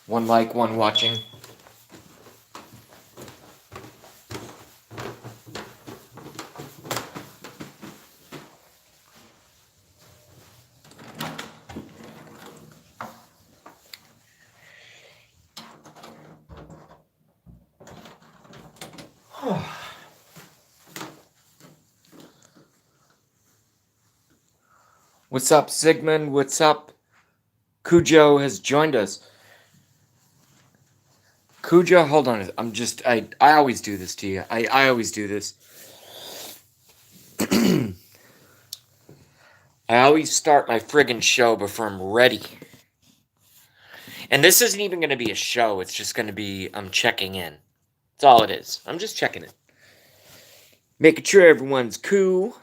One like, one watching. What's up, Sigmund? What's up? Cujo has joined us. Cujo, hold on. I always do this to you. I always do this. I always start my friggin' show before I'm ready. And this isn't even going to be a show. It's just going to be, I'm checking in. That's all it is. I'm just checking in. Making sure everyone's cool.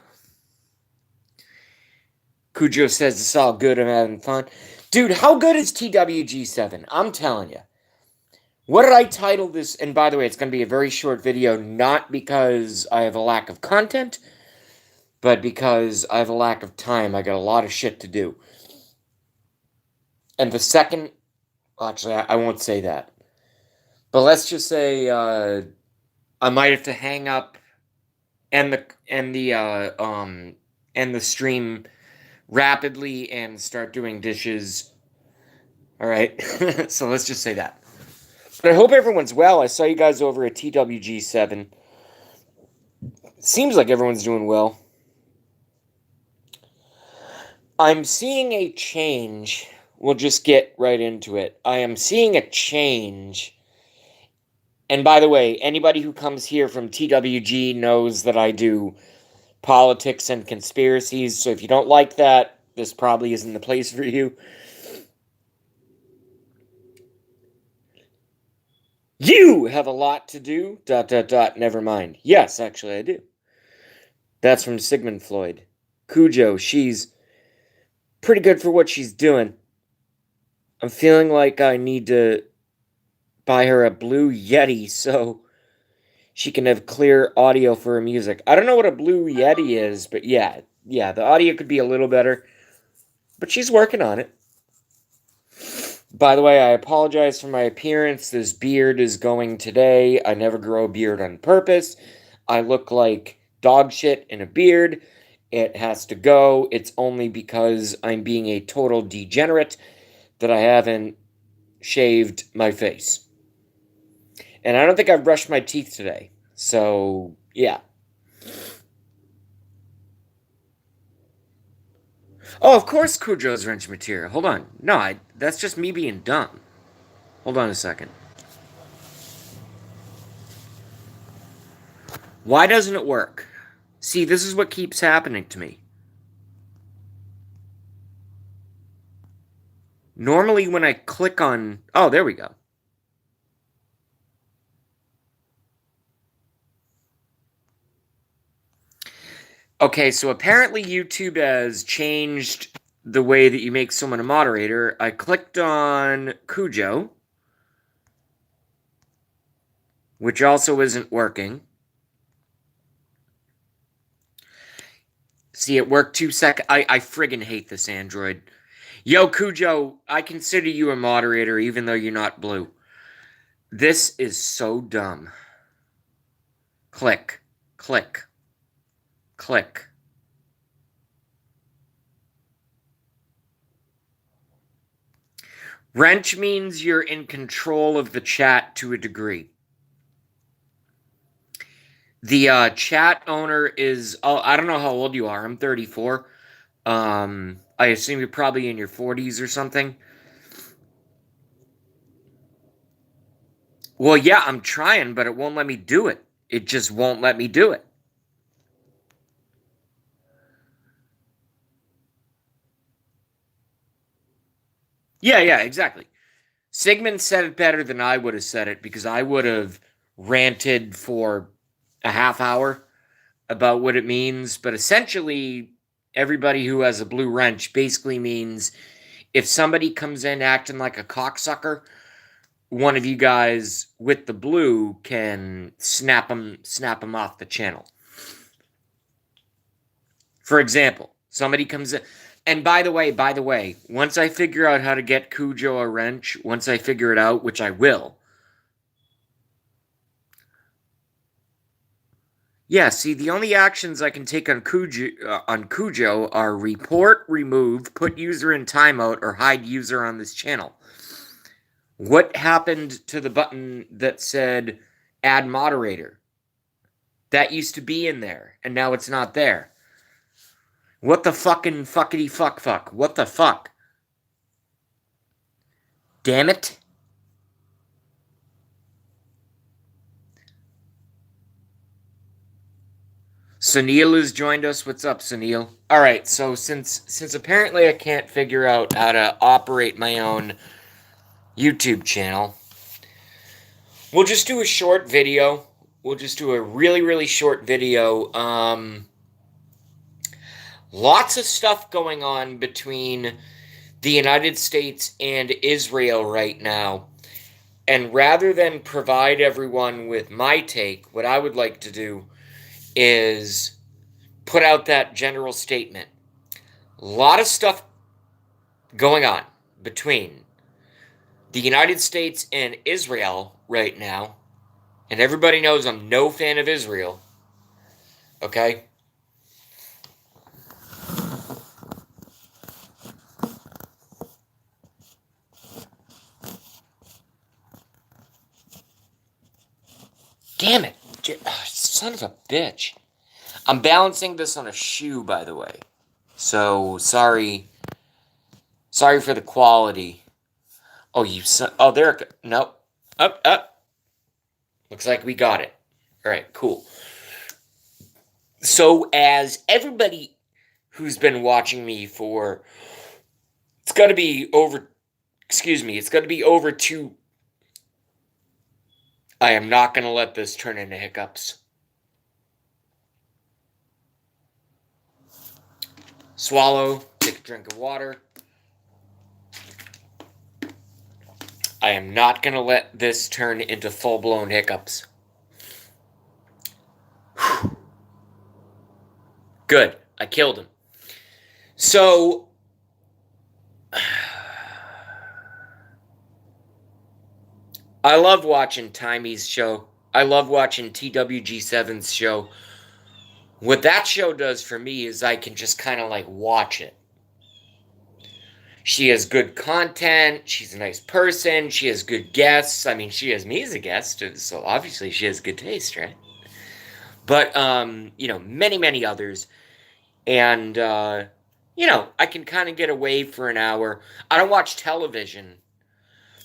Cujo says it's all good. I'm having fun. Dude, how good is TWG7? I'm telling you. What did I title this? And by the way, it's going to be a very short video, not because I have a lack of content, but because I have a lack of time. I got a lot of shit to do. And the second... Actually, I won't say that. But let's just say I might have to hang up and the stream rapidly and start doing dishes. All right. So let's just say that. But I hope everyone's well. I saw you guys over at TWG7. Seems like everyone's doing well. I'm seeing a change. We'll just get right into it. I am seeing a change. And by the way, anybody who comes here from TWG knows that I do politics and conspiracies. So if you don't like that, this probably isn't the place for you. You have a lot to do, ... Never mind. Yes, actually, I do. That's from Sigmund Freud. Cujo, she's pretty good for what she's doing. I'm feeling like I need to buy her a Blue Yeti so she can have clear audio for her music. I don't know what a Blue Yeti is, but yeah, the audio could be a little better. But she's working on it. By the way, I apologize for my appearance. This beard is going today. I never grow a beard on purpose. I look like dog shit in a beard. It has to go. It's only because I'm being a total degenerate that I haven't shaved my face. And I don't think I've brushed my teeth today. So, yeah. Oh, of course Cujo's wrench material. Hold on. No, that's just me being dumb. Hold on a second. Why doesn't it work? See, this is what keeps happening to me. Normally when I click on... Oh, there we go. Okay, so apparently YouTube has changed the way that you make someone a moderator. I clicked on Cujo, which also isn't working. See, it worked 2 seconds. I friggin' hate this Android. Yo, Cujo, I consider you a moderator even though you're not blue. This is so dumb. Click. Click. Click. Wrench means you're in control of the chat to a degree. The chat owner is... Oh, I don't know how old you are. I'm 34. I assume you're probably in your 40s or something. Well, yeah, I'm trying, but it won't let me do it. It just won't let me do it. Yeah, exactly. Sigmund said it better than I would have said it because I would have ranted for a half hour about what it means. But essentially, everybody who has a blue wrench basically means if somebody comes in acting like a cocksucker, one of you guys with the blue can snap them off the channel. For example, somebody comes in... And by the way, once I figure out how to get Cujo a wrench, once I figure it out, which I will. Yeah, see, the only actions I can take on Cujo are report, remove, put user in timeout, or hide user on this channel. What happened to the button that said add moderator? That used to be in there, and now it's not there. What the fucking fuckity fuck? What the fuck? Damn it. Sunil has joined us. What's up, Sunil? Alright, so since apparently I can't figure out how to operate my own YouTube channel, we'll just do a short video. We'll just do a really, really short video. Lots of stuff going on between the United States and Israel right now. And rather than provide everyone with my take, what I would like to do is put out that general statement. A lot of stuff going on between the United States and Israel right now. And everybody knows I'm no fan of Israel. Okay? Damn it. Son of a bitch. I'm balancing this on a shoe, by the way. So, sorry. Sorry for the quality. Oh, you son. Oh, there it goes. Nope. Up. Looks like we got it. Alright, cool. So, as everybody who's been watching me for. It's got to be over. Excuse me. It's got to be over 2. I am not going to let this turn into hiccups. Swallow, take a drink of water. I am not going to let this turn into full-blown hiccups. Good. I killed him. So, I love watching Timey's show. I love watching TWG7's show. What that show does for me is I can just kind of like watch it. She has good content. She's a nice person. She has good guests. I mean, she has me as a guest, so obviously she has good taste, right? But, many, many others. And, I can kind of get away for an hour. I don't watch television,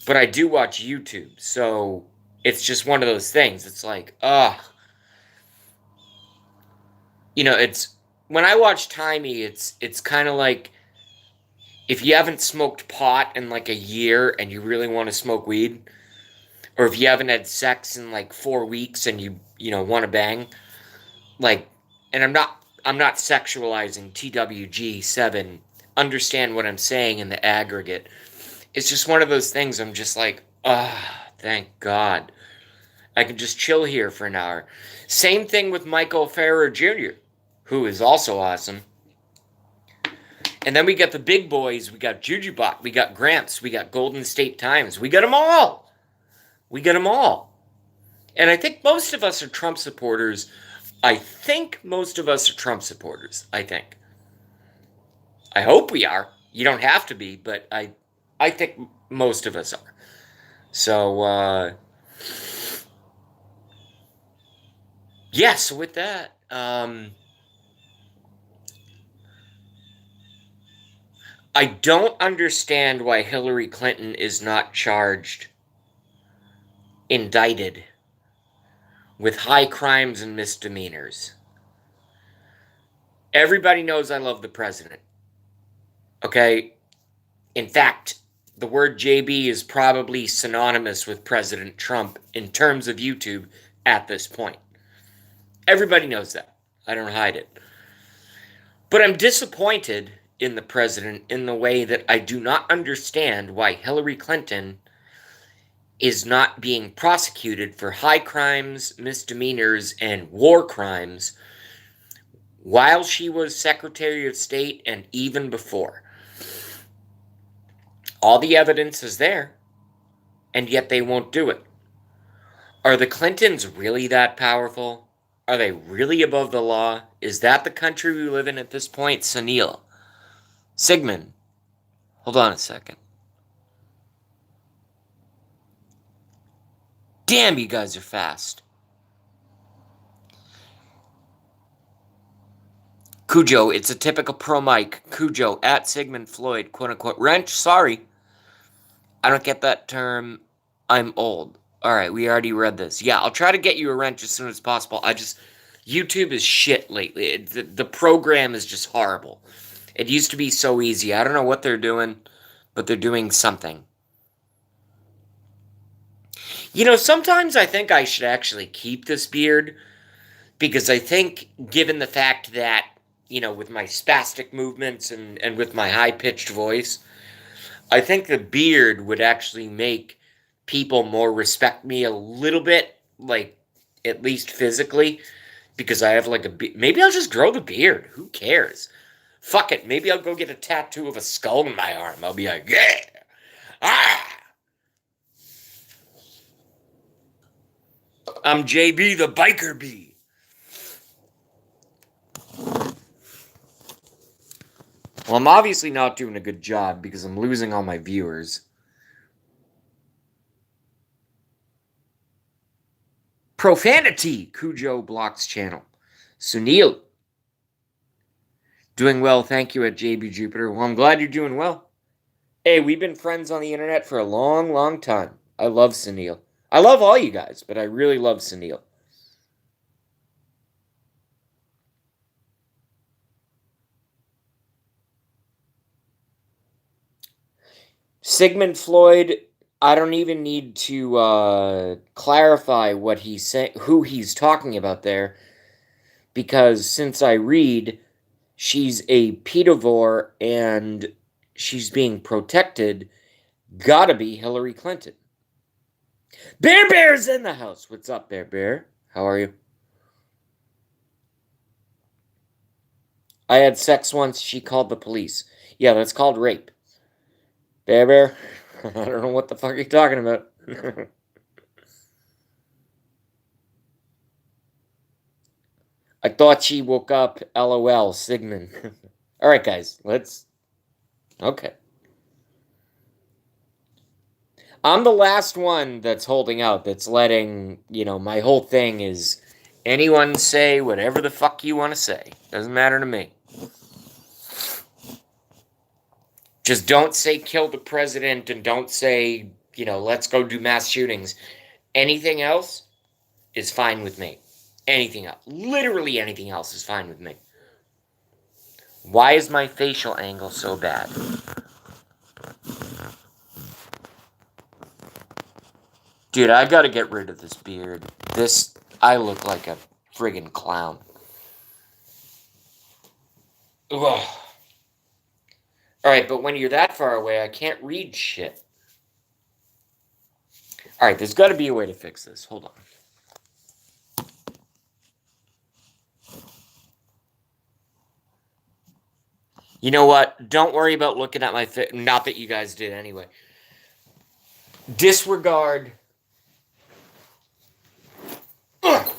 but I do watch YouTube. So it's just one of those things. It's like, it's when I watch Timey, it's kind of like if you haven't smoked pot in like a year and you really want to smoke weed, or if you haven't had sex in like 4 weeks and you want to bang, like, and I'm not sexualizing TWG7. Understand what I'm saying in the aggregate. It's just one of those things I'm just like, thank God. I can just chill here for an hour. Same thing with Michael Farrer Jr., who is also awesome. And then we got the big boys. We got Jujubot. We got Gramps. We got Golden State Times. We got them all. And I think most of us are Trump supporters. I hope we are. You don't have to be, but I think most of us are. So, so with that, I don't understand why Hillary Clinton is not indicted with high crimes and misdemeanors. Everybody knows I love the president. Okay? In fact, the word JB is probably synonymous with President Trump in terms of YouTube at this point. Everybody knows that. I don't hide it. But I'm disappointed in the president in the way that I do not understand why Hillary Clinton is not being prosecuted for high crimes, misdemeanors, and war crimes while she was Secretary of State and even before. All the evidence is there, and yet they won't do it. Are the Clintons really that powerful? Are they really above the law? Is that the country we live in at this point? Sunil. Sigmund. Hold on a second. Damn, you guys are fast. Cujo, it's a typical pro mic. Cujo, at Sigmund Floyd, quote-unquote. Wrench, sorry. I don't get that term. I'm old. Alright, we already read this. Yeah, I'll try to get you a wrench as soon as possible. YouTube is shit lately. The program is just horrible. It used to be so easy. I don't know what they're doing, but they're doing something. You know, sometimes I think I should actually keep this beard, because I think, given the fact that, you know, with my spastic movements and with my high-pitched voice, I think the beard would actually make people more respect me a little bit, like, at least physically, because I have, like, maybe I'll just grow the beard. Who cares? Fuck it. Maybe I'll go get a tattoo of a skull in my arm. I'll be like, yeah! Ah! I'm JB the Biker Bee. Well, I'm obviously not doing a good job because I'm losing all my viewers. Profanity! Cujo blocks channel. Sunil. Doing well, thank you at JB Jupiter. Well, I'm glad you're doing well. Hey, we've been friends on the internet for a long, long time. I love Sunil. I love all you guys, but I really love Sunil. Sigmund Floyd, I don't even need to clarify what he's saying, who he's talking about there, because since I read, she's a pedivore and she's being protected, gotta be Hillary Clinton. Bear Bear's in the house. What's up, Bear Bear? How are you? I had sex once. She called the police. Yeah, that's called rape. Bear Bear? I don't know what the fuck you're talking about. I thought she woke up. LOL, Sigmund. Alright, guys, let's... Okay. I'm the last one that's holding out, that's letting, you know, my whole thing is anyone say whatever the fuck you want to say. Doesn't matter to me. Just don't say kill the president and don't say, you know, let's go do mass shootings. Anything else is fine with me. Anything else. Literally anything else is fine with me. Why is my facial angle so bad? Dude, I gotta get rid of this beard. I look like a friggin' clown. Ugh. Alright, but when you're that far away, I can't read shit. Alright, there's gotta be a way to fix this. Hold on. You know what? Don't worry about looking at my face. Not that you guys did anyway. Disregard. Ugh.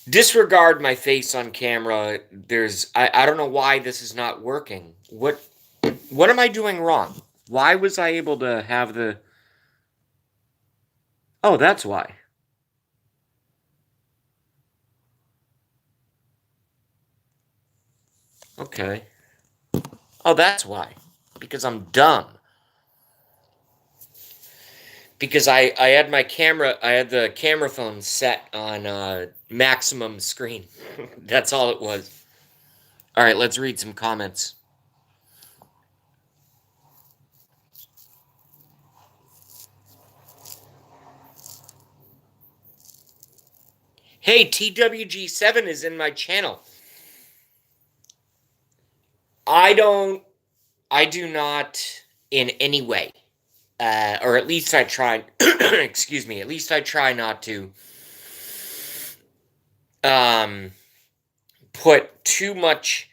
Disregard my face on camera. I don't know why this is not working. What am I doing wrong? Why was I able to have the... Oh, that's why. Okay. Oh, that's why. Because I'm dumb. Because I had the camera phone set on maximum screen. That's all it was. Alright, let's read some comments. Hey, TWG7 is in my channel. I don't I do not in any way, or at least I try, excuse me, at least I try not to um, put too much,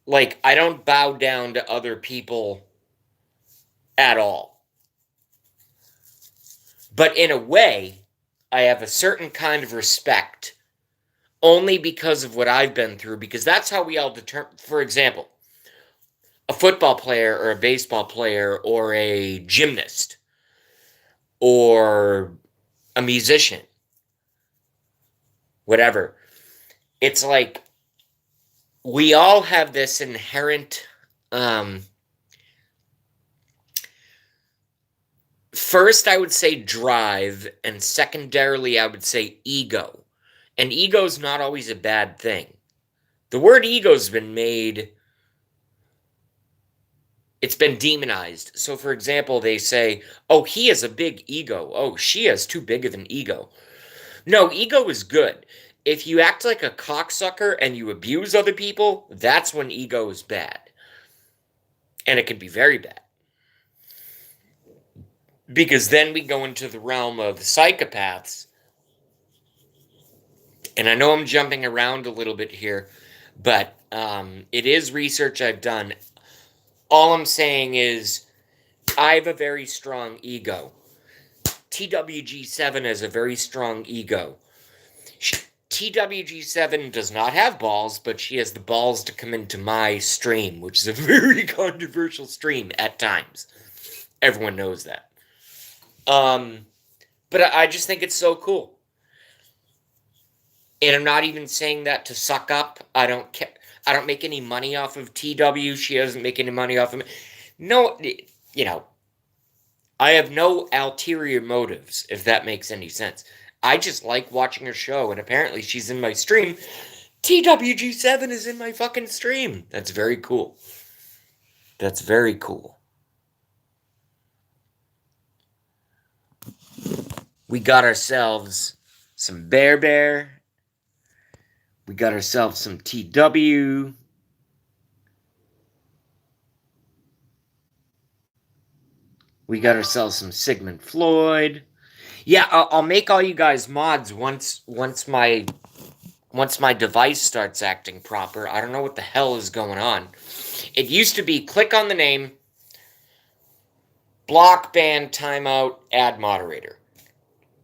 like, I don't bow down to other people at all. But in a way, I have a certain kind of respect only because of what I've been through, because that's how we all determine. For example, a football player or a baseball player or a gymnast or a musician, whatever. It's like we all have this inherent, first I would say drive, and secondarily I would say ego. And ego's not always a bad thing. The word ego's been made, it's been demonized. So, for example, they say, oh, he has a big ego. Oh, she has too big of an ego. No, ego is good. If you act like a cocksucker and you abuse other people, that's when ego is bad. And it can be very bad. Because then we go into the realm of psychopaths. And I know I'm jumping around a little bit here, but it is research I've done. All I'm saying is I have a very strong ego. TWG7 has a very strong ego. TWG7 does not have balls, but she has the balls to come into my stream, which is a very controversial stream at times. Everyone knows that. But I just think it's so cool. And I'm not even saying that to suck up. I don't make any money off of TW. She doesn't make any money off of me. No, I have no ulterior motives, if that makes any sense. I just like watching her show, and apparently she's in my stream. TWG7 is in my fucking stream. That's very cool. That's very cool. We got ourselves some Bear. We got ourselves some TW. We got ourselves some Sigmund Floyd. Yeah, I'll make all you guys mods once my device starts acting proper. I don't know what the hell is going on. It used to be click on the name, block, ban, timeout, add moderator.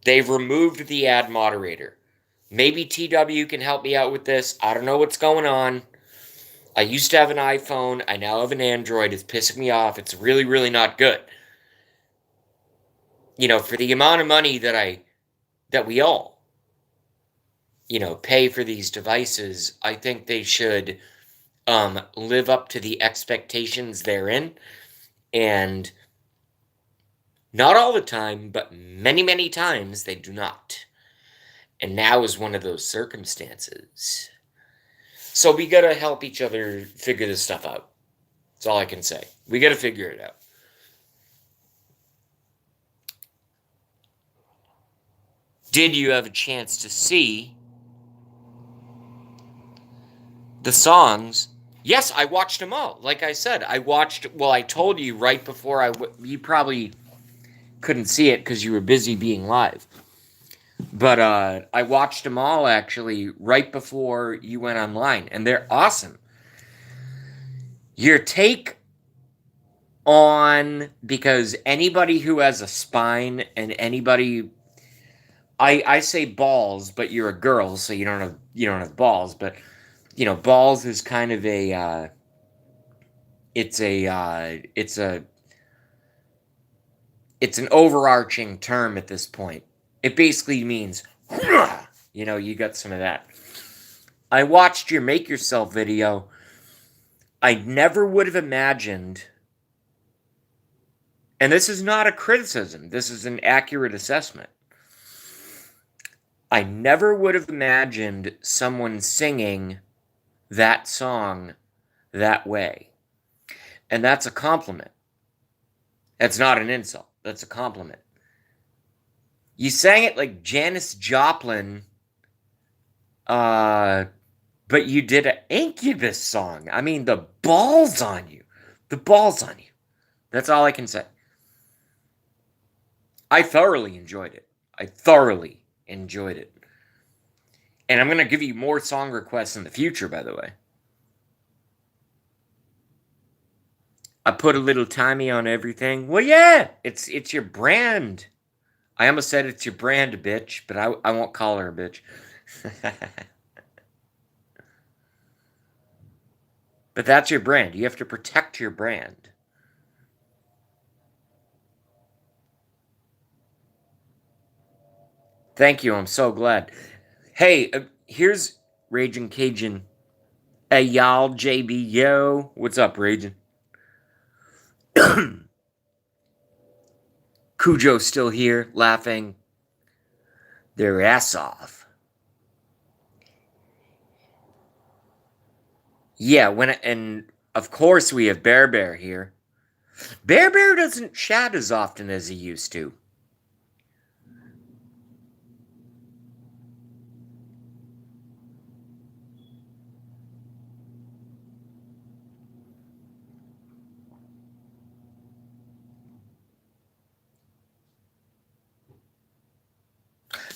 They've removed the add moderator. Maybe TW can help me out with this. I don't know what's going on. I used to have an iPhone. I now have an Android. It's pissing me off. It's really, really not good. For the amount of money that we all, pay for these devices, I think they should live up to the expectations therein. And not all the time, but many, many times they do not. And now is one of those circumstances. So we gotta help each other figure this stuff out. That's all I can say. We gotta figure it out. Did you have a chance to see the songs? Yes, I watched them all. Like I said, I told you right before you probably couldn't see it because you were busy being live. But I watched them all, actually, right before you went online. And they're awesome. Your take on... Because anybody who has a spine and anybody... I say balls, but you're a girl, so you don't have balls. But, balls is kind of a... It's an overarching term at this point. It basically means, you got some of that. I watched your Make Yourself video. I never would have imagined, and this is not a criticism, this is an accurate assessment. I never would have imagined someone singing that song that way. And that's a compliment. That's not an insult. That's a compliment. You sang it like Janis Joplin, but you did an Incubus song. I mean, the balls on you. The balls on you. That's all I can say. I thoroughly enjoyed it. I thoroughly enjoyed it. And I'm going to give you more song requests in the future, by the way. I put a little timey on everything. Well, yeah, it's your brand. I almost said it's your brand, bitch, but I won't call her a bitch. But that's your brand. You have to protect your brand. Thank you. I'm so glad. Hey, here's Raging Cajun. Hey, y'all, JB, yo. What's up, Raging? Cujo's still here, laughing their ass off. Yeah, and of course we have Bear Bear here. Bear Bear doesn't chat as often as he used to.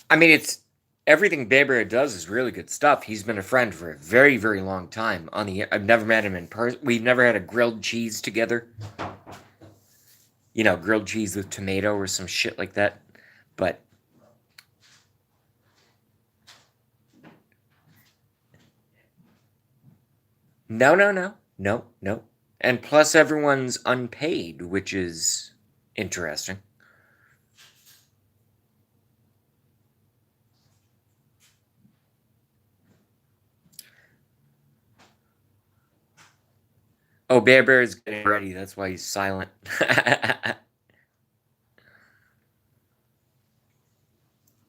I mean, it's everything Bear Bear does is really good stuff. He's been a friend for a very, very long time. I've never met him in person. We've never had a grilled cheese together. You know, grilled cheese with tomato or some shit like that. But no, no, no, no, no. And plus, everyone's unpaid, which is interesting. Oh, Bear Bear is getting ready. That's why he's silent.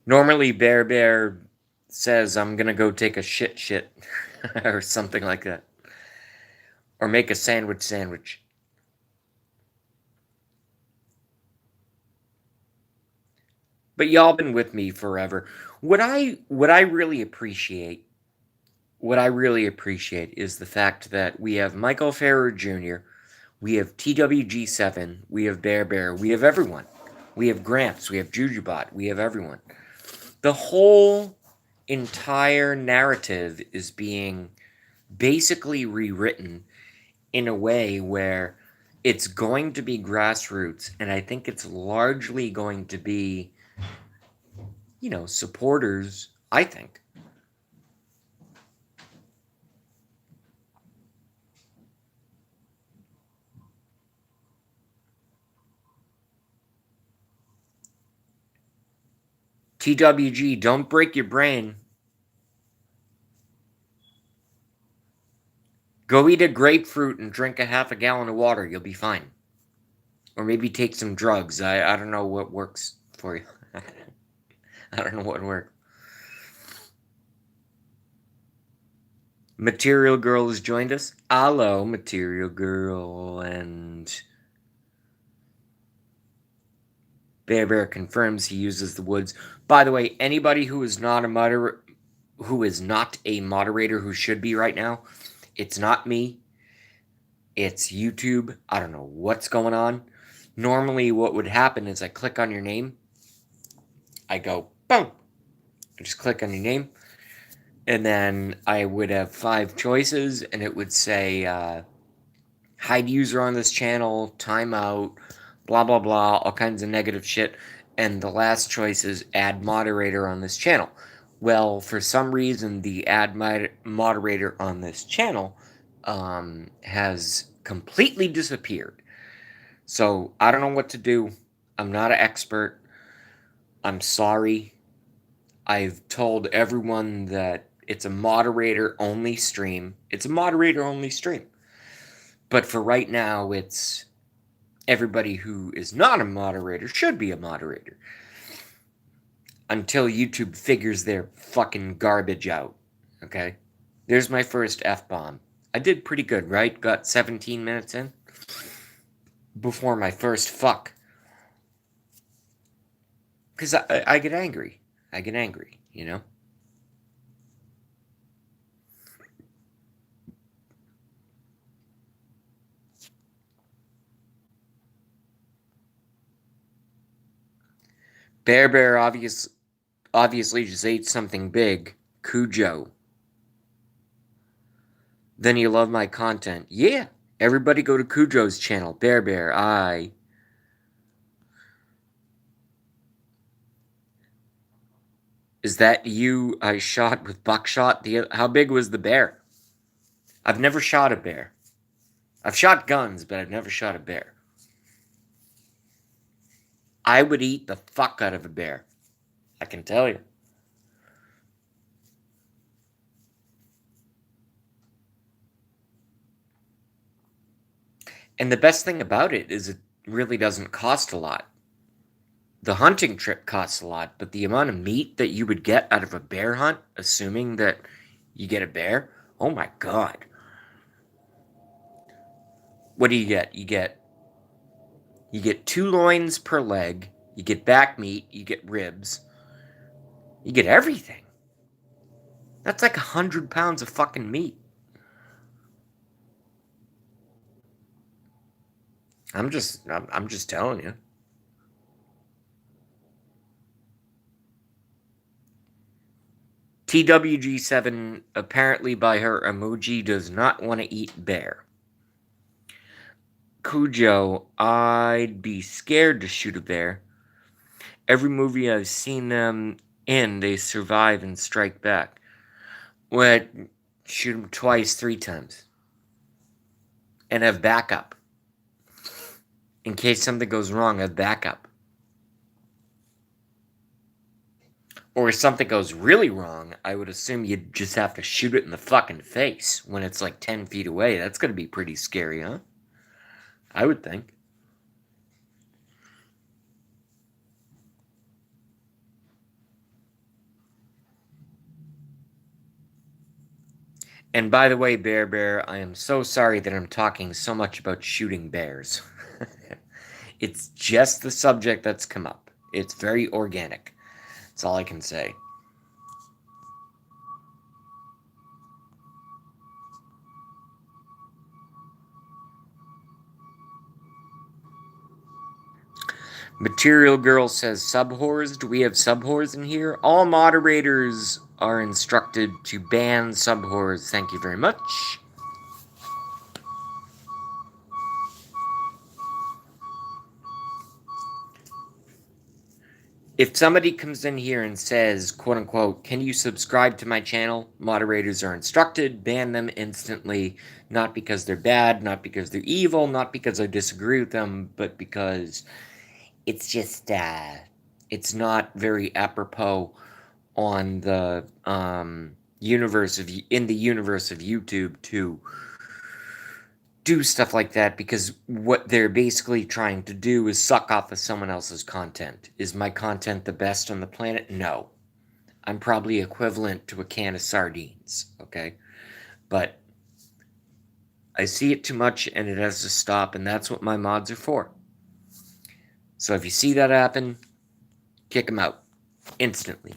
Normally, Bear Bear says, I'm gonna go take a shit, or something like that. Or make a sandwich. But y'all been with me forever. What I really appreciate is the fact that we have Michael Farrer Jr., we have TWG7, we have Bear Bear, we have everyone. We have Gramps, we have Jujubot, we have everyone. The whole entire narrative is being basically rewritten in a way where it's going to be grassroots, and I think it's largely going to be, supporters, I think. TWG, don't break your brain. Go eat a grapefruit and drink a half a gallon of water. You'll be fine. Or maybe take some drugs. I don't know what works for you. I don't know what works. Material Girl has joined us. Hello, Material Girl. And Bear Bear confirms he uses the woods. By the way, anybody who is not a moderator who should be right now, it's not me. It's YouTube. I don't know what's going on. Normally, what would happen is I click on your name. I go, boom. I just click on your name. And then I would have 5 choices, and it would say, hide user on this channel, timeout, blah, blah, blah, all kinds of negative shit. And the last choice is add moderator on this channel. Well, for some reason, the add moderator on this channel has completely disappeared. So I don't know what to do. I'm not an expert. I'm sorry. I've told everyone that it's a moderator only stream. It's a moderator only stream. But for right now, it's everybody who is not a moderator should be a moderator. Until YouTube figures their fucking garbage out. Okay? There's my first F-bomb. I did pretty good, right? Got 17 minutes in before my first fuck. Because I get angry. I get angry, you know? Bear obviously just ate something big. Cujo. Then you love my content. Yeah. Everybody go to Cujo's channel. Bear. Is that you I shot with buckshot? How big was the bear? I've never shot a bear. I've shot guns, but I've never shot a bear. I would eat the fuck out of a bear. I can tell you. And the best thing about it is it really doesn't cost a lot. The hunting trip costs a lot, but the amount of meat that you would get out of a bear hunt, assuming that you get a bear, oh my god. What do you get? You get 2 loins per leg, you get back meat, you get ribs, you get everything. That's like 100 pounds of fucking meat. I'm just telling you. TWG7, apparently by her emoji, does not want to eat bear. Cujo, I'd be scared to shoot a bear. Every movie I've seen them in, they survive and strike back. What? Shoot them twice, 3 times. And have backup. In case something goes wrong, have backup. Or if something goes really wrong, I would assume you'd just have to shoot it in the fucking face when it's like 10 feet away. That's gonna be pretty scary, huh? I would think. And by the way, Bear, I am so sorry that I'm talking so much about shooting bears. It's just the subject that's come up. It's very organic. That's all I can say. Material Girl says sub-whores. Do we have sub-whores in here? All moderators are instructed to ban sub-whores. Thank you very much. If somebody comes in here and says, quote unquote, can you subscribe to my channel? Moderators are instructed, ban them instantly, not because they're bad, not because they're evil, not because I disagree with them, but because it's just, it's not very apropos on the universe of YouTube to do stuff like that, because what they're basically trying to do is suck off of someone else's content. Is my content the best on the planet? No. I'm probably equivalent to a can of sardines, okay? But I see it too much and it has to stop, and that's what my mods are for. So if you see that happen, kick them out instantly.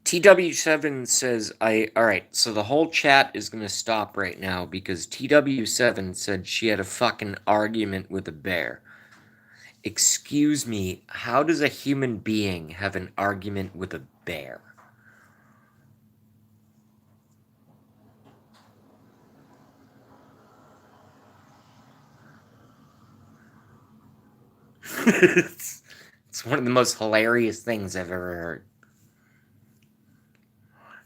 TW7 says, alright, so the whole chat is going to stop right now because TW7 said she had a fucking argument with a bear. Excuse me, how does a human being have an argument with a bear? It's one of the most hilarious things I've ever heard.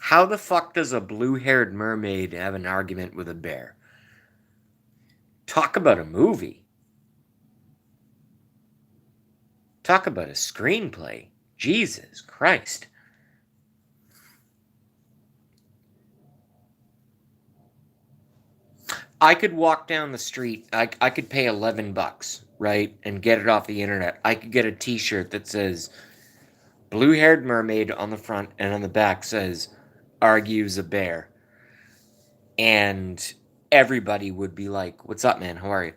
How the fuck does a blue-haired mermaid have an argument with a bear? Talk about a movie. Talk about a screenplay. Jesus Christ. I could walk down the street. I could pay $11, right, and get it off the internet. I could get a T-shirt that says "Blue-haired mermaid" on the front, and on the back says "Argues a bear," and everybody would be like, "What's up, man? How are you?"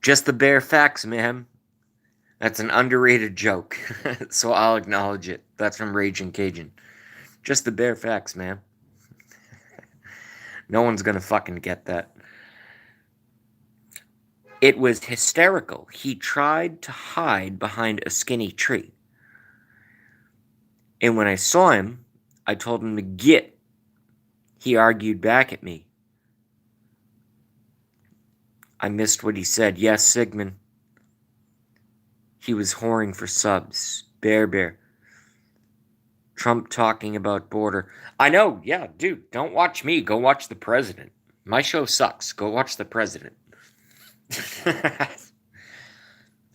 Just the bare facts, man. That's an underrated joke, so I'll acknowledge it. That's from Raging Cajun. Just the bare facts, man. No one's gonna fucking get that. It was hysterical. He tried to hide behind a skinny tree. And when I saw him, I told him to get. He argued back at me. I missed what he said. Yes, Sigmund. He was whoring for subs. Bear. Trump talking about border. I know, yeah, dude, don't watch me. Go watch the president. My show sucks. Go watch the president.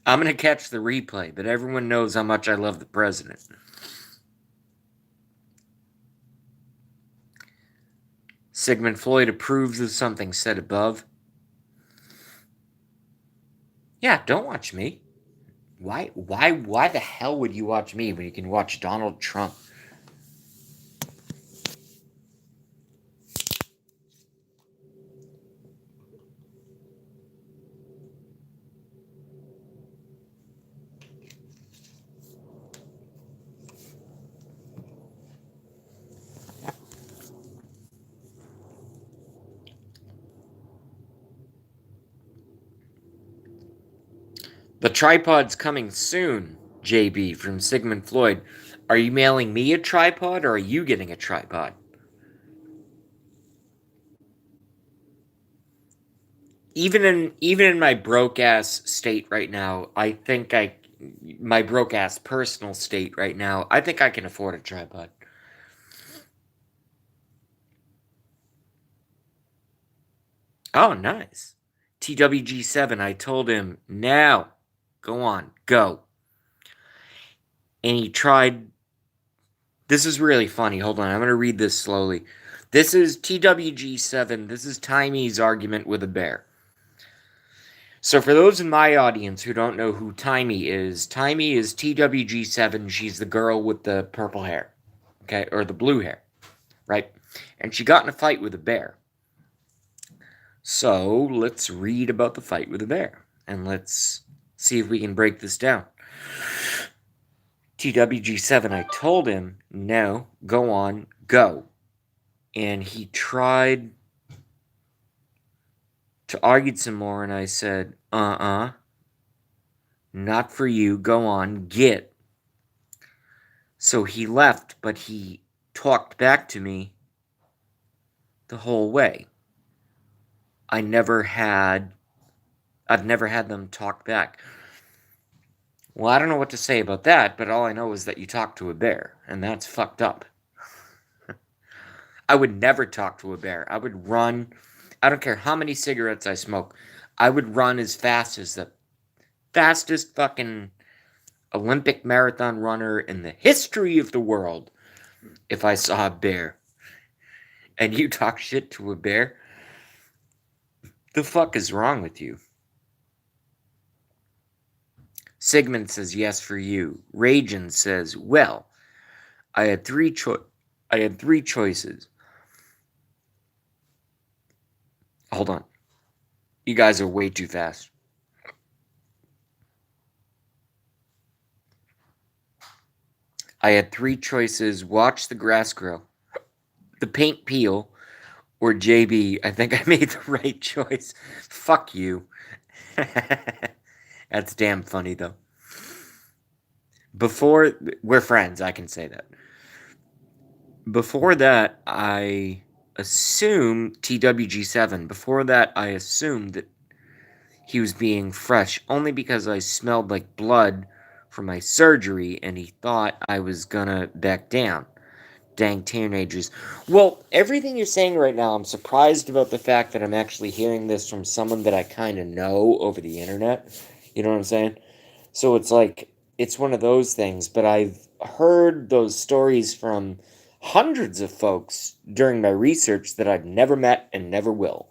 I'm going to catch the replay, but everyone knows how much I love the president. Sigmund Freud approves of something said above. Yeah, don't watch me. Why the hell would you watch me when you can watch Donald Trump? The tripod's coming soon, JB from Sigmund Freud. Are you mailing me a tripod or are you getting a tripod? Even in my broke ass state right now, my broke ass personal state right now, I think I can afford a tripod. Oh, nice. TWG7, I told him, now, go on, go. And he tried. This is really funny. Hold on, I'm going to read this slowly. This is TWG7. This is Timey's argument with a bear. So, for those in my audience who don't know who Timey is TWG7. She's the girl with the purple hair, okay, or the blue hair, right? And she got in a fight with a bear. So, let's read about the fight with a bear, and let's see if we can break this down. TWG7, I told him, no, go on, go. And he tried to argue some more, and I said, not for you, go on, get. So he left, but he talked back to me the whole way. I've never had them talk back. Well, I don't know what to say about that, but all I know is that you talk to a bear, and that's fucked up. I would never talk to a bear. I would run. I don't care how many cigarettes I smoke. I would run as fast as the fastest fucking Olympic marathon runner in the history of the world if I saw a bear. And you talk shit to a bear? The fuck is wrong with you? Sigmund says yes for you. Ragin says, well, I had three choices. Hold on. You guys are way too fast. I had three choices. Watch the grass grow, the paint peel, or JB. I think I made the right choice. Fuck you. That's damn funny, though. We're friends, I can say that. Before that, I assumed TWG7. Before that, I assumed that he was being fresh only because I smelled like blood from my surgery and he thought I was gonna back down. Dang teenagers. Well, everything you're saying right now, I'm surprised about the fact that I'm actually hearing this from someone that I kind of know over the internet. You know what I'm saying? So it's like, it's one of those things, but I've heard those stories from hundreds of folks during my research that I've never met and never will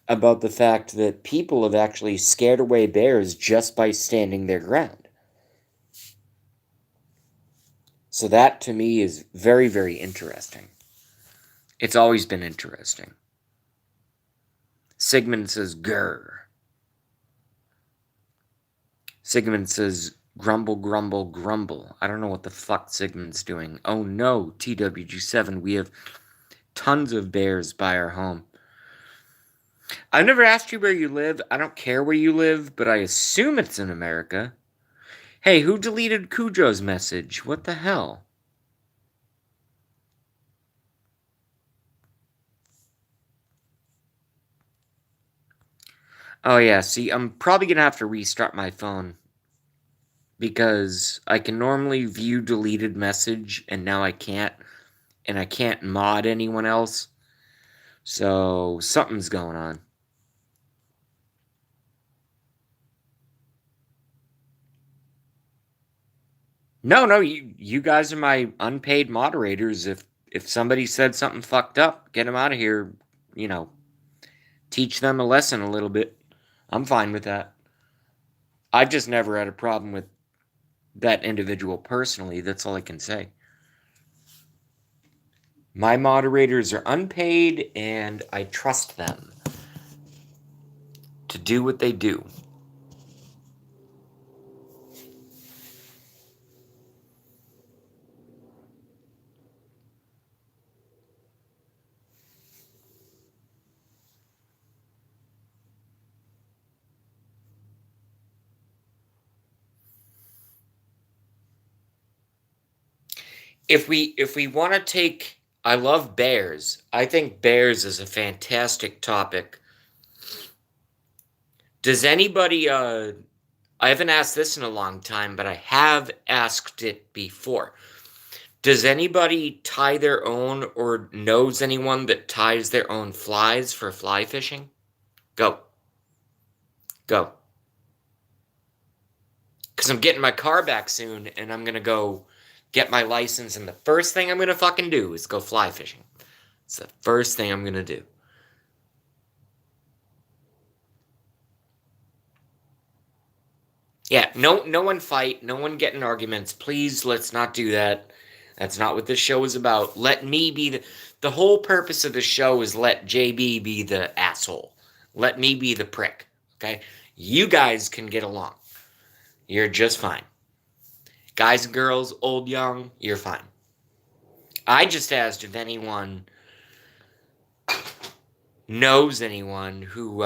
about the fact that people have actually scared away bears just by standing their ground. So that to me is very, very interesting. It's always been interesting. Sigmund says, grr. Sigmund says, grumble, grumble, grumble. I don't know what the fuck Sigmund's doing. Oh no, TWG7, we have tons of bears by our home. I've never asked you where you live. I don't care where you live, but I assume it's in America. Hey, who deleted Cujo's message? What the hell? Oh yeah, see, I'm probably gonna have to restart my phone. Because I can normally view deleted message, and now I can't. And I can't mod anyone else. So, something's going on. No, you guys are my unpaid moderators. If somebody said something fucked up, get them out of here. You know, teach them a lesson a little bit. I'm fine with that. I've just never had a problem with that individual personally. That's all I can say. My moderators are unpaid, and I trust them to do what they do. If we want to take, I love bears. I think bears is a fantastic topic. Does anybody I haven't asked this in a long time, but I have asked it before. Does anybody tie their own or knows anyone that ties their own flies for fly fishing? Go. Go. Cuz I'm getting my car back soon and I'm going to go get my license, and the first thing I'm going to fucking do is go fly fishing. It's the first thing I'm going to do. Yeah, no one fight, no one get in arguments. Please, let's not do that. That's not what this show is about. Let me be the whole purpose of the show is let JB be the asshole. Let me be the prick. Okay? You guys can get along. You're just fine. Guys and girls, old, young, you're fine. I just asked if anyone knows anyone who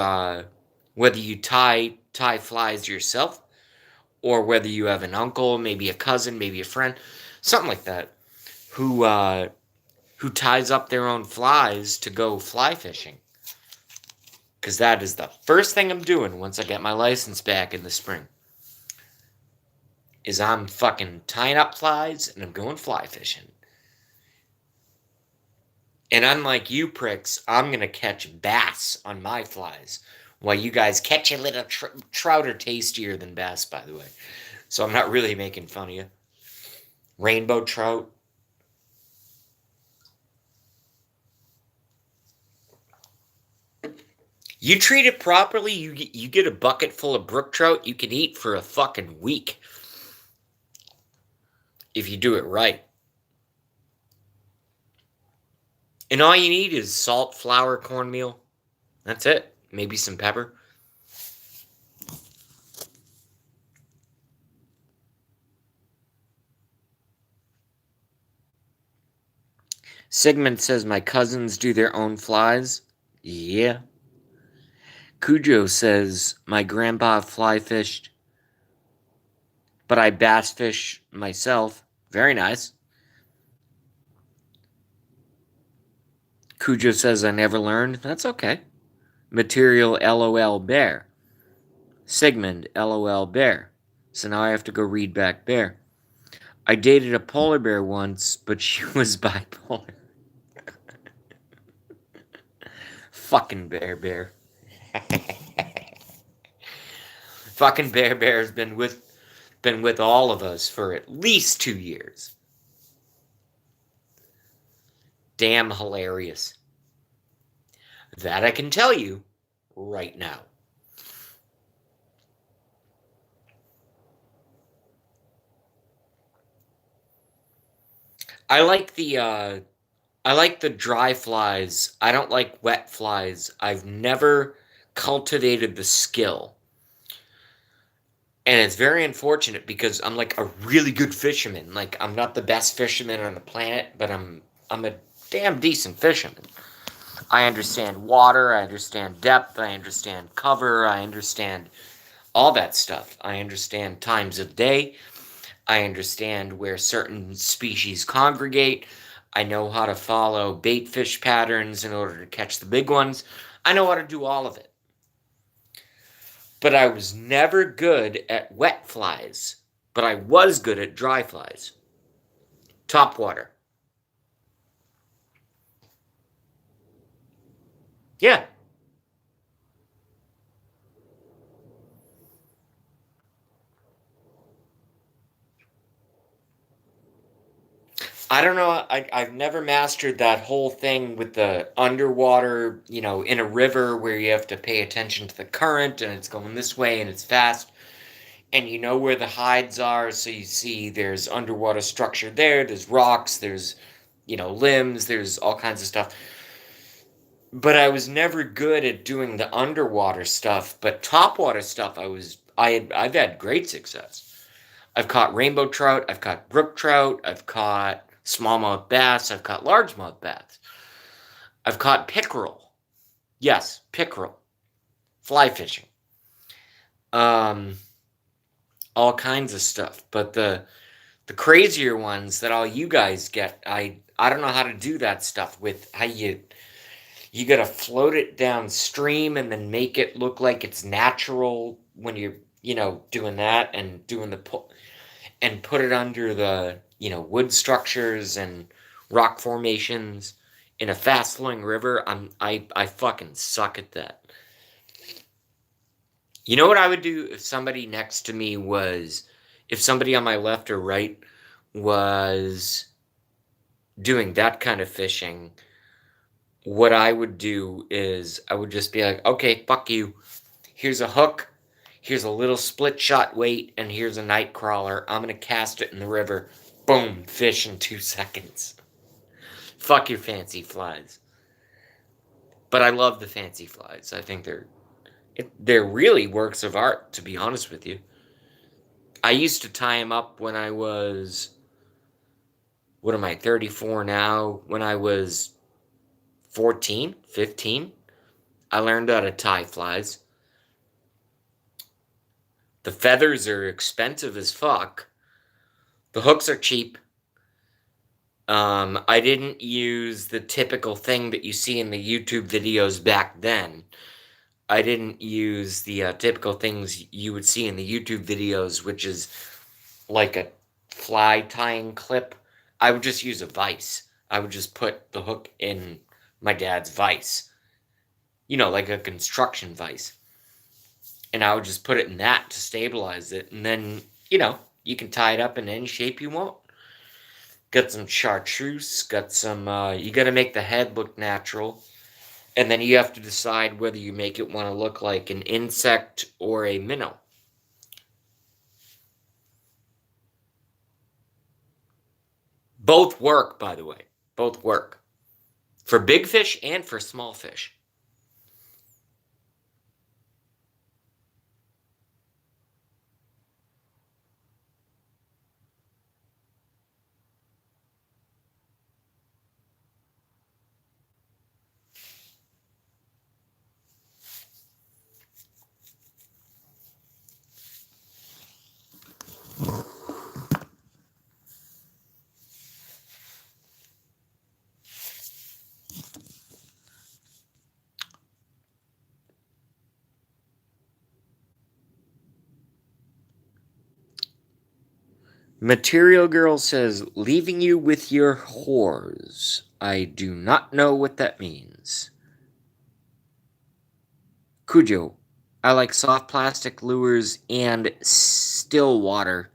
whether you tie flies yourself, or whether you have an uncle, maybe a cousin, maybe a friend, something like that, who ties up their own flies to go fly fishing. Because that is the first thing I'm doing once I get my license back in the spring. Is I'm fucking tying up flies and I'm going fly fishing. And unlike you pricks, I'm gonna catch bass on my flies. While you guys catch a little trout are tastier than bass, by the way. So I'm not really making fun of you. Rainbow trout. You treat it properly, you get a bucket full of brook trout you can eat for a fucking week. If you do it right. And all you need is salt, flour, cornmeal. That's it. Maybe some pepper. Sigmund says my cousins do their own flies. Yeah. Cujo says my grandpa fly fished, but I bass fish myself. Very nice. Cujo says I never learned. That's okay. Material LOL bear. Sigmund LOL bear. So now I have to go read back bear. I dated a polar bear once, but she was bipolar. Fucking bear. Fucking bear's been with all of us for at least 2 years. Damn hilarious. That I can tell you right now. I like the dry flies. I don't like wet flies. I've never cultivated the skill And it's very unfortunate because I'm like a really good fisherman. Like I'm not the best fisherman on the planet, but I'm a damn decent fisherman. I understand water, I understand depth, I understand cover, I understand all that stuff. I understand times of day. I understand where certain species congregate. I know how to follow bait fish patterns in order to catch the big ones. I know how to do all of it. But I was never good at wet flies. But I was good at dry flies. Top water. Yeah. I don't know. I've never mastered that whole thing with the underwater, in a river where you have to pay attention to the current and it's going this way and it's fast. And you know where the hides are, so you see there's underwater structure there's rocks, there's, limbs, there's all kinds of stuff. But I was never good at doing the underwater stuff, but topwater stuff I've had great success. I've caught rainbow trout, I've caught brook trout, I've caught smallmouth bass, I've caught largemouth bass. I've caught pickerel. Yes, pickerel. Fly fishing. Um all kinds of stuff. But the crazier ones that all you guys get, I don't know how to do that stuff with how you gotta float it downstream and then make it look like it's natural when you're doing that and doing and put it under the wood structures and rock formations in a fast flowing river. I fucking suck at that. You know what I would do if somebody next to me if somebody on my left or right was doing that kind of fishing? What I would do is I would just be like, okay, fuck you. Here's a hook. Here's a little split shot weight, and here's a night crawler. I'm going to cast it in the river. Boom, fish in 2 seconds. Fuck your fancy flies. But I love the fancy flies. I think they're really works of art, to be honest with you. I used to tie them up when I was, what am I, 34 now? When I was 14, 15, I learned how to tie flies. The feathers are expensive as fuck. The hooks are cheap. I didn't use the typical thing that you see in the YouTube videos back then. I didn't use the typical things you would see in the YouTube videos, which is like a fly tying clip. I would just use a vise. I would just put the hook in my dad's vise. Like a construction vise. And I would just put it in that to stabilize it. And then, you can tie it up in any shape you want. Got some chartreuse, got some, you gotta make the head look natural. And then you have to decide whether you make it want to look like an insect or a minnow. Both work, by the way. Both work. For big fish and for small fish. Material Girl says, leaving you with your whores. I do not know what that means. Cujo, I like soft plastic lures and still water.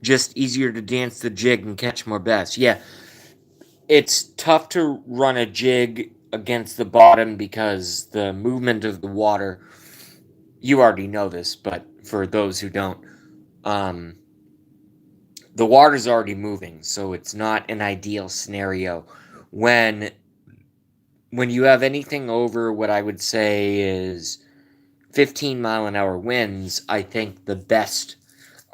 Just easier to dance the jig and catch more bass. Yeah, it's tough to run a jig against the bottom because the movement of the water, you already know this, but for those who don't, um, the water's already moving, so it's not an ideal scenario. When when you have anything over what I would say is 15-mile-an-hour winds, I think the best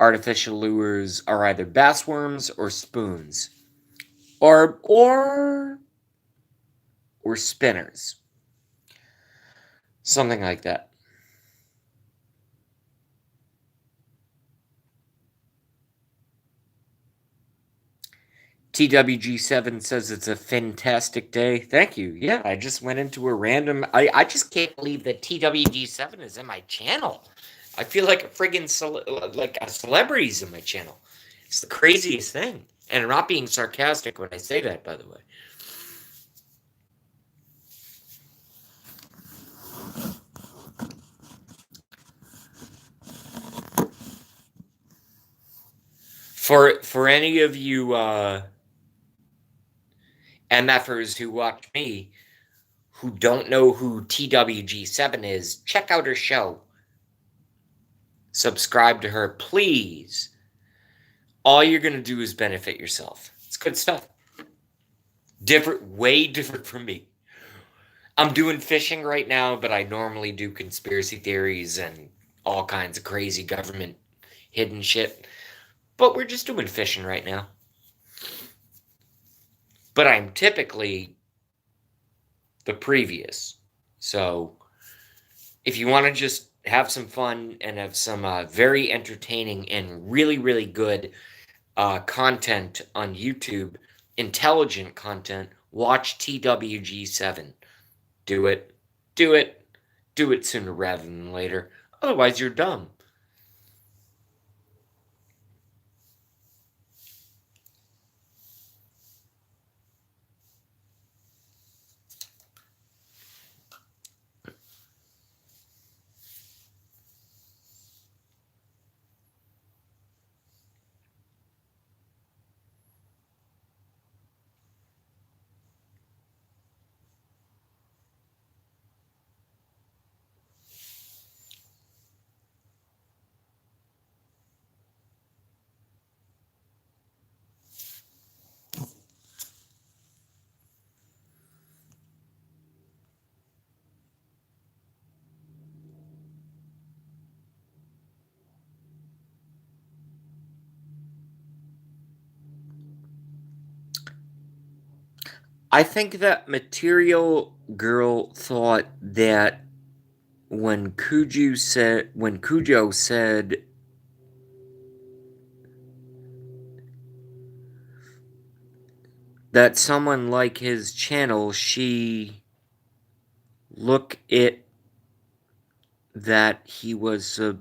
artificial lures are either bass worms or spoons, or spinners, something like that. TWG7 says it's a fantastic day. Thank you. Yeah, I just went into a random. I just can't believe that TWG7 is in my channel. I feel like a friggin' like a celebrity's in my channel. It's the craziest thing. And I'm not being sarcastic when I say that, by the way. For any of you MFers who watch me who don't know who TWG7 is, check out her show. Subscribe to her, please. All you're going to do is benefit yourself. It's good stuff. Way different from me. I'm doing fishing right now, but I normally do conspiracy theories and all kinds of crazy government hidden shit. But we're just doing fishing right now. But I'm typically the previous. So if you want to just have some fun and have some very entertaining and really, really good content on YouTube, intelligent content, watch TWG7. Do it. Do it. Do it sooner rather than later. Otherwise, you're dumb. I think that Material Girl thought that when Cujo said that someone like his channel, she look it that he was sub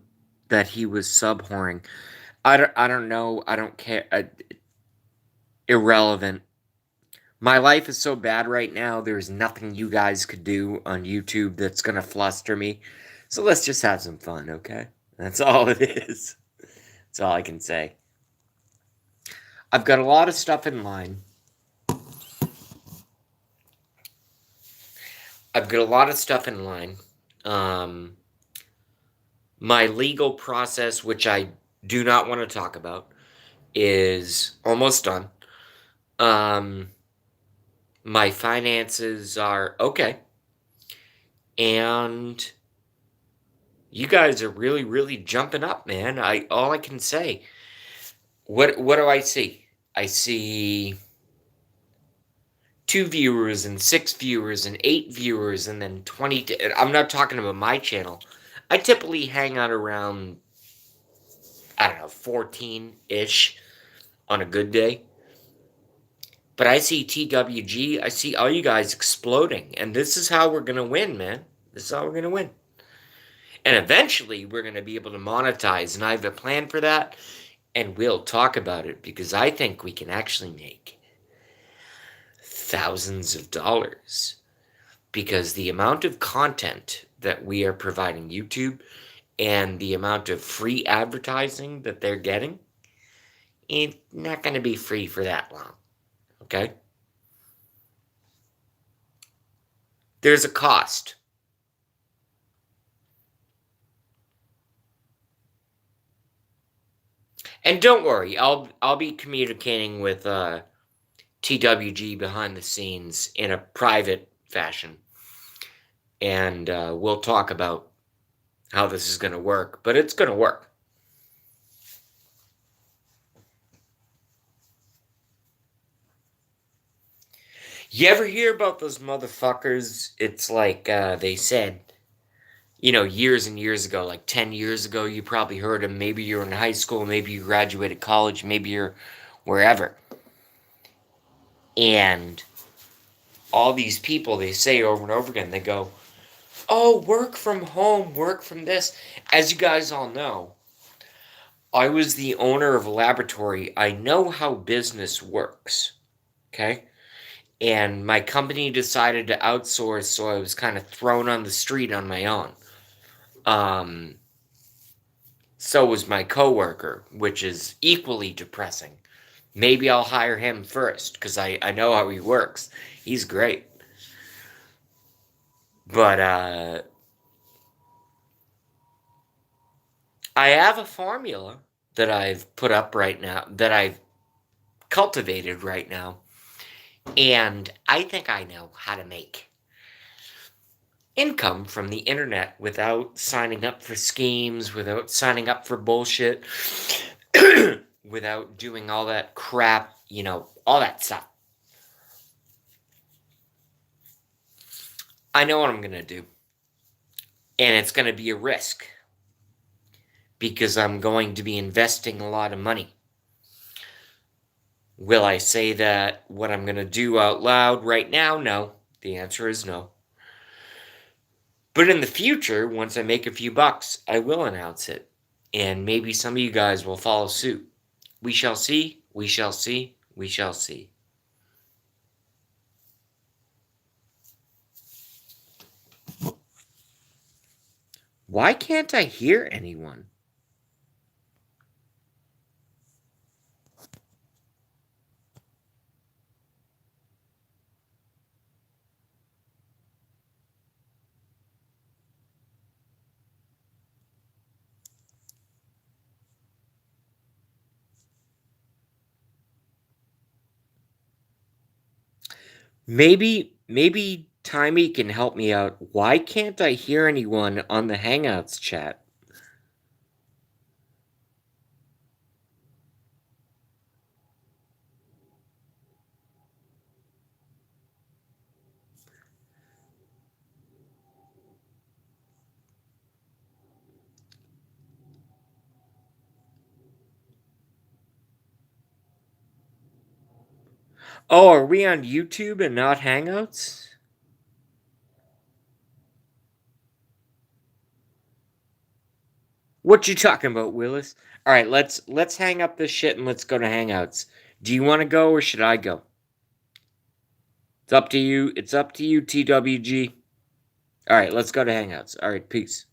whoring. I don't know. I don't care. Irrelevant. My life is so bad right now. There's nothing you guys could do on YouTube that's gonna fluster me. So let's just have some fun, okay? That's all it is. That's all I can say. I've got a lot of stuff in line. My legal process, which I do not want to talk about, is almost done. My finances are okay. And you guys are really, really jumping up, man. All I can say. What do I see? I see 2 viewers and 6 viewers and 8 viewers and then 20. I'm not talking about my channel. I typically hang out around, I don't know, 14-ish on a good day. But I see TWG, I see all you guys exploding. And this is how we're going to win, man. This is how we're going to win. And eventually, we're going to be able to monetize. And I have a plan for that. And we'll talk about it because I think we can actually make thousands of dollars. Because the amount of content that we are providing YouTube and the amount of free advertising that they're getting, it's not going to be free for that long. Okay? There's a cost. And don't worry, I'll be communicating with TWG behind the scenes in a private fashion. And we'll talk about how this is going to work, but it's going to work. You ever hear about those motherfuckers? It's like they said, years and years ago, like 10 years ago, you probably heard them. Maybe you're in high school, maybe you graduated college, maybe you're wherever. And all these people, they say over and over again, they go, oh, work from home, work from this. As you guys all know, I was the owner of a laboratory. I know how business works. Okay. And my company decided to outsource, so I was kind of thrown on the street on my own. Um, so was my coworker, which is equally depressing. Maybe I'll hire him first, because I know how he works. He's great. But I have a formula that I've put up right now, that I've cultivated right now, and I think I know how to make income from the internet without signing up for schemes, without signing up for bullshit, without doing all that crap, all that stuff. I know what I'm going to do. And it's going to be a risk because I'm going to be investing a lot of money. Will I say that what I'm going to do out loud right now? No. The answer is no. But in the future, once I make a few bucks, I will announce it. And maybe some of you guys will follow suit. We shall see, we shall see, we shall see. Why can't I hear anyone? Maybe Timey can help me out. Why can't I hear anyone on the Hangouts chat? Oh, are we on YouTube and not Hangouts? What you talking about, Willis? All right, let's hang up this shit and let's go to Hangouts. Do you want to go or should I go? It's up to you. It's up to you, TWG. All right, let's go to Hangouts. All right, peace.